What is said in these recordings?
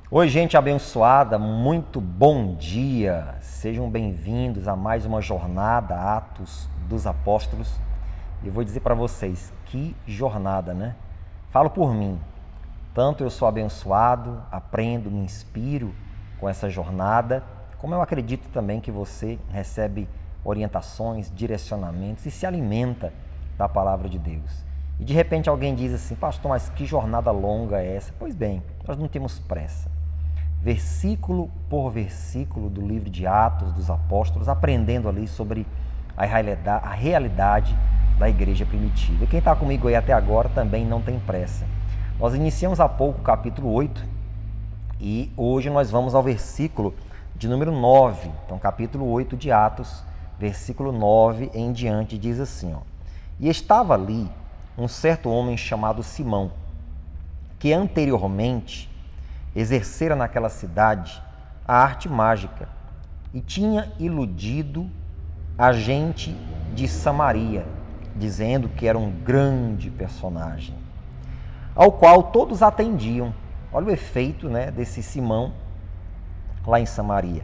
Oi, gente abençoada, muito bom dia. Sejam bem-vindos a mais uma jornada, Atos dos Apóstolos. E eu vou dizer para vocês, que jornada, né? Falo por mim, tanto eu sou abençoado, aprendo, me inspiro com essa jornada, como eu acredito também que você recebe orientações, direcionamentos e se alimenta da palavra de Deus. E de repente alguém diz assim, pastor, mas que jornada longa é essa? Pois bem, nós não temos pressa. Versículo por versículo do livro de Atos dos Apóstolos, aprendendo ali sobre a realidade da igreja primitiva. E quem está comigo aí até agora também não tem pressa. Nós iniciamos há pouco o capítulo 8 e hoje nós vamos ao versículo de número 9. Então, capítulo 8 de Atos, versículo 9 em diante, diz assim, ó: E estava ali um certo homem chamado Simão, que anteriormente exercera naquela cidade a arte mágica e tinha iludido a gente de Samaria, dizendo que era um grande personagem, ao qual todos atendiam. Olha o efeito, né, desse Simão lá em Samaria.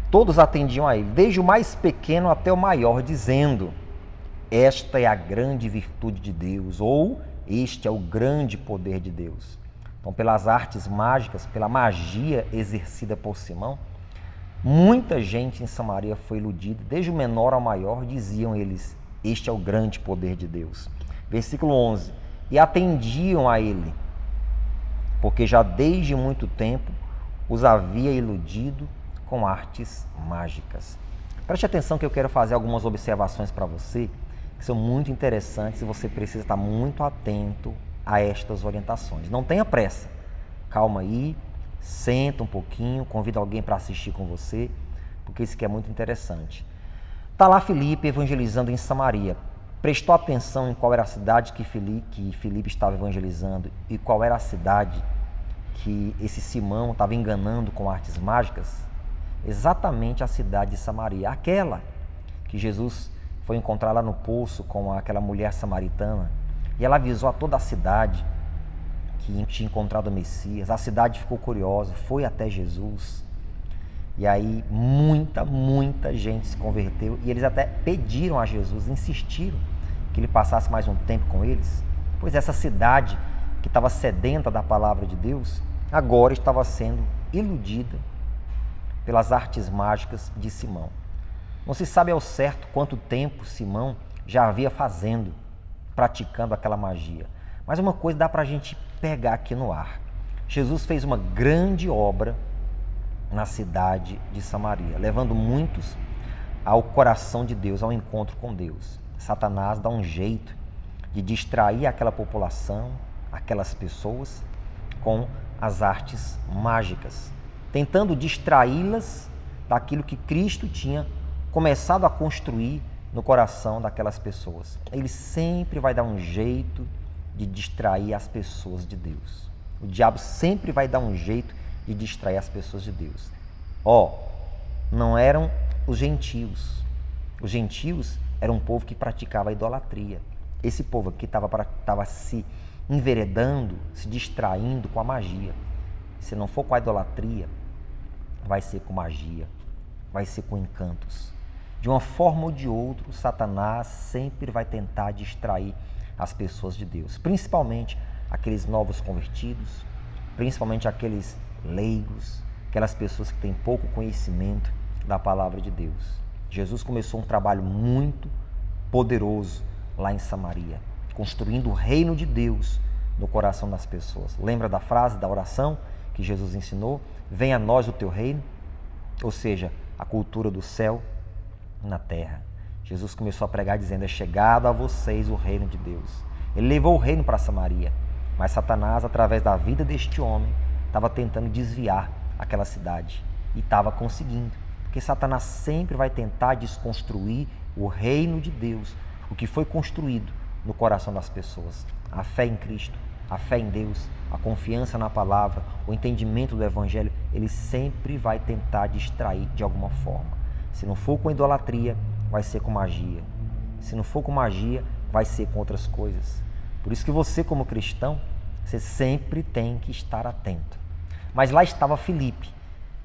Todos atendiam a ele, desde o mais pequeno até o maior, dizendo: esta é a grande virtude de Deus, ou este é o grande poder de Deus. Então, pelas artes mágicas, pela magia exercida por Simão, muita gente em Samaria foi iludida, desde o menor ao maior, diziam eles: este é o grande poder de Deus. Versículo 11: E atendiam a ele, porque já desde muito tempo os havia iludido com artes mágicas. Preste atenção que eu quero fazer algumas observações para você, que são muito interessantes e você precisa estar muito atento a estas orientações. Não tenha pressa, calma aí, senta um pouquinho, convida alguém para assistir com você, porque isso aqui é muito interessante. Está lá Filipe evangelizando em Samaria. Prestou atenção em qual era a cidade que Filipe estava evangelizando e qual era a cidade que esse Simão estava enganando com artes mágicas? Exatamente a cidade de Samaria, aquela que Jesus foi encontrar lá no poço com aquela mulher samaritana, e ela avisou a toda a cidade que tinha encontrado o Messias. A cidade ficou curiosa, foi até Jesus, e aí muita gente se converteu, e eles até pediram a Jesus, insistiram que ele passasse mais um tempo com eles, pois essa cidade que estava sedenta da palavra de Deus, agora estava sendo iludida pelas artes mágicas de Simão. Não se sabe ao certo quanto tempo Simão já havia praticando aquela magia. Mas uma coisa dá para a gente pegar aqui no ar. Jesus fez uma grande obra na cidade de Samaria, levando muitos ao coração de Deus, ao encontro com Deus. Satanás dá um jeito de distrair aquela população, aquelas pessoas, com as artes mágicas, tentando distraí-las daquilo que Cristo tinha começado a construir no coração daquelas pessoas. Ele sempre vai dar um jeito de distrair as pessoas de Deus. O diabo sempre vai dar um jeito de distrair as pessoas de Deus. Não eram os gentios. Os gentios eram um povo que praticava a idolatria. Esse povo aqui estava se enveredando, se distraindo com a magia. Se não for com a idolatria, vai ser com magia, vai ser com encantos. De uma forma ou de outra, Satanás sempre vai tentar distrair as pessoas de Deus, principalmente aqueles novos convertidos, principalmente aqueles leigos, aquelas pessoas que têm pouco conhecimento da palavra de Deus. Jesus começou um trabalho muito poderoso lá em Samaria, construindo o reino de Deus no coração das pessoas. Lembra da frase da oração que Jesus ensinou? Venha a nós o teu reino, ou seja, a cultura do céu na terra. Jesus começou a pregar dizendo: é chegado a vocês o reino de Deus. Ele levou o reino para Samaria, mas Satanás, através da vida deste homem, estava tentando desviar aquela cidade e estava conseguindo, porque Satanás sempre vai tentar desconstruir o reino de Deus, o que foi construído no coração das pessoas. A fé em Cristo, a fé em Deus, a confiança na palavra, o entendimento do evangelho, ele sempre vai tentar distrair de alguma forma. Se não for com idolatria, vai ser com magia. Se não for com magia, vai ser com outras coisas. Por isso que você, como cristão, você sempre tem que estar atento. Mas lá estava Filipe,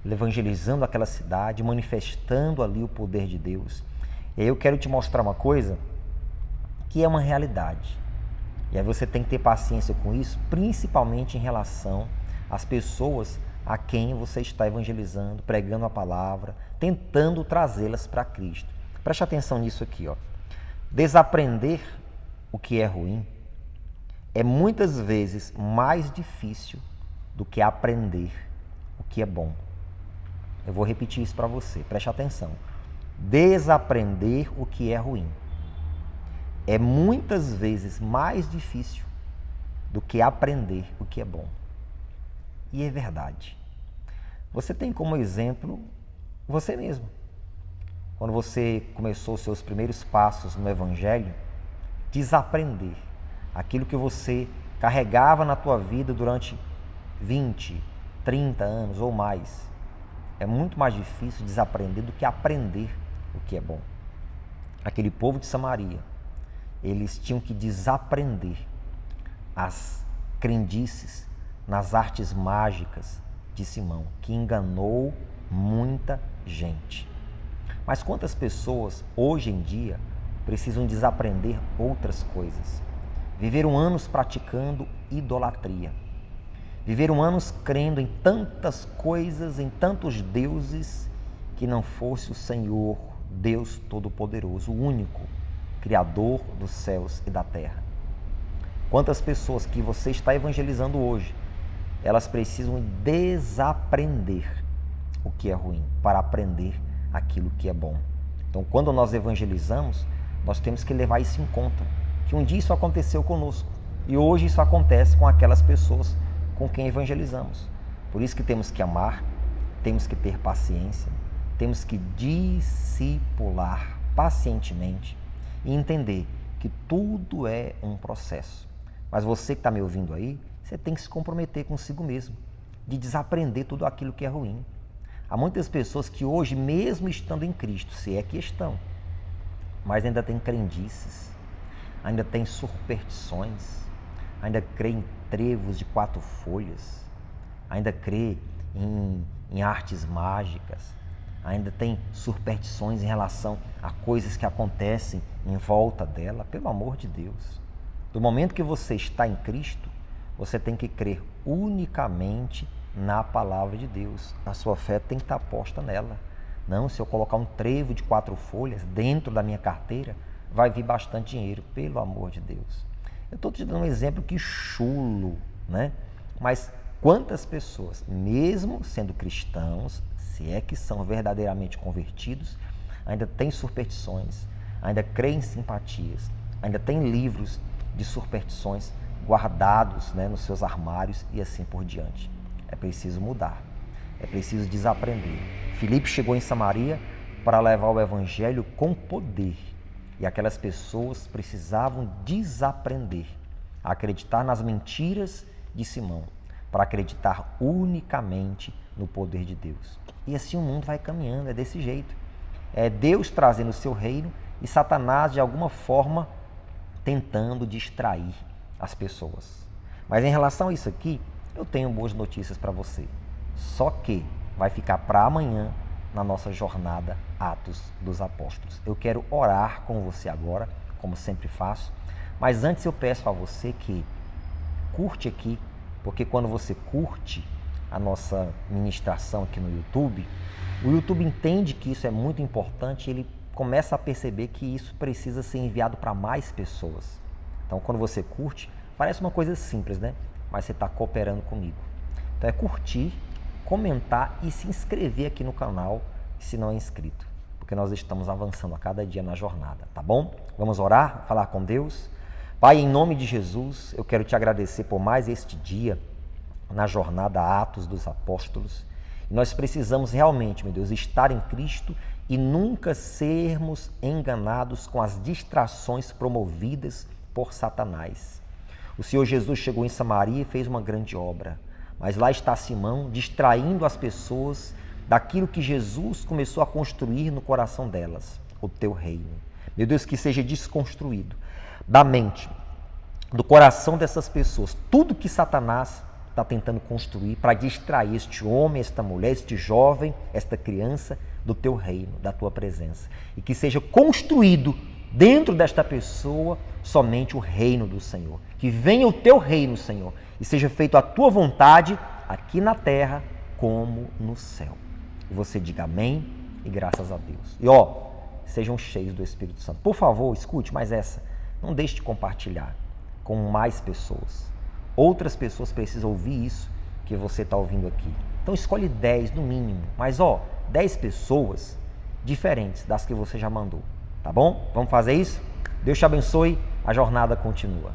evangelizando aquela cidade, manifestando ali o poder de Deus. E aí eu quero te mostrar uma coisa que é uma realidade. E aí você tem que ter paciência com isso, principalmente em relação às pessoas a quem você está evangelizando, pregando a palavra, tentando trazê-las para Cristo. Preste atenção nisso aqui, ó. Desaprender o que é ruim é muitas vezes mais difícil do que aprender o que é bom. Eu vou repetir isso para você, preste atenção. Desaprender o que é ruim é muitas vezes mais difícil do que aprender o que é bom. E é verdade. Você tem como exemplo você mesmo. Quando você começou os seus primeiros passos no Evangelho, desaprender aquilo que você carregava na tua vida durante 20, 30 anos ou mais. É muito mais difícil desaprender do que aprender o que é bom. Aquele povo de Samaria, eles tinham que desaprender as crendices nas artes mágicas de Simão, que enganou muita gente. Mas quantas pessoas hoje em dia precisam desaprender outras coisas? Viveram anos praticando idolatria. Viveram anos crendo em tantas coisas, em tantos deuses, que não fosse o Senhor, Deus Todo-Poderoso, o único Criador dos céus e da terra. Quantas pessoas que você está evangelizando hoje, elas precisam desaprender o que é ruim para aprender aquilo que é bom. Então, quando nós evangelizamos, nós temos que levar isso em conta, que um dia isso aconteceu conosco e hoje isso acontece com aquelas pessoas com quem evangelizamos. Por isso que temos que amar, temos que ter paciência, temos que discipular pacientemente e entender que tudo é um processo. Mas você que está me ouvindo aí, você tem que se comprometer consigo mesmo, de desaprender tudo aquilo que é ruim. Há muitas pessoas que hoje, mesmo estando em Cristo, se é que estão, mas ainda tem crendices, ainda tem superstições, ainda crê em trevos de 4 folhas, ainda crê em artes mágicas, ainda tem superstições em relação a coisas que acontecem em volta dela. Pelo amor de Deus, do momento que você está em Cristo, você tem que crer unicamente na palavra de Deus. A sua fé tem que estar posta nela. Não, se eu colocar um trevo de 4 folhas dentro da minha carteira, vai vir bastante dinheiro. Pelo amor de Deus. Eu estou te dando um exemplo que chulo, né? Mas quantas pessoas, mesmo sendo cristãos, se é que são verdadeiramente convertidos, ainda têm superstições, ainda creem em simpatias, ainda têm livros de superstições guardados, né, nos seus armários e assim por diante. É preciso mudar, é preciso desaprender. Filipe chegou em Samaria para levar o evangelho com poder e aquelas pessoas precisavam desaprender a acreditar nas mentiras de Simão, para acreditar unicamente no poder de Deus. E assim o mundo vai caminhando, é desse jeito. É Deus trazendo o seu reino e Satanás, de alguma forma, tentando distrair as pessoas. Mas em relação a isso aqui, eu tenho boas notícias para você. Só que vai ficar para amanhã na nossa jornada Atos dos Apóstolos. Eu quero orar com você agora, como sempre faço. Mas antes eu peço a você que curte aqui, porque quando você curte a nossa ministração aqui no YouTube, o YouTube entende que isso é muito importante e ele começa a perceber que isso precisa ser enviado para mais pessoas. Então, quando você curte, parece uma coisa simples, né? Mas você está cooperando comigo. Então, é curtir, comentar e se inscrever aqui no canal, se não é inscrito, porque nós estamos avançando a cada dia na jornada, tá bom? Vamos orar, falar com Deus? Pai, em nome de Jesus, eu quero te agradecer por mais este dia na jornada Atos dos Apóstolos. Nós precisamos realmente, meu Deus, estar em Cristo e nunca sermos enganados com as distrações promovidas por Satanás. O Senhor Jesus chegou em Samaria e fez uma grande obra, mas lá está Simão distraindo as pessoas daquilo que Jesus começou a construir no coração delas, o teu reino. Meu Deus, que seja desconstruído da mente, do coração dessas pessoas, tudo que Satanás está tentando construir para distrair este homem, esta mulher, este jovem, esta criança do teu reino, da tua presença. E que seja construído dentro desta pessoa somente o reino do Senhor. Que venha o teu reino, Senhor, e seja feito a tua vontade aqui na terra como no céu. E você diga amém e graças a Deus. E sejam cheios do Espírito Santo. Por favor, escute mais essa. Não deixe de compartilhar com mais pessoas. Outras pessoas precisam ouvir isso que você está ouvindo aqui. Então escolhe 10 no mínimo, mas 10 pessoas diferentes das que você já mandou. Tá bom? Vamos fazer isso? Deus te abençoe, a jornada continua.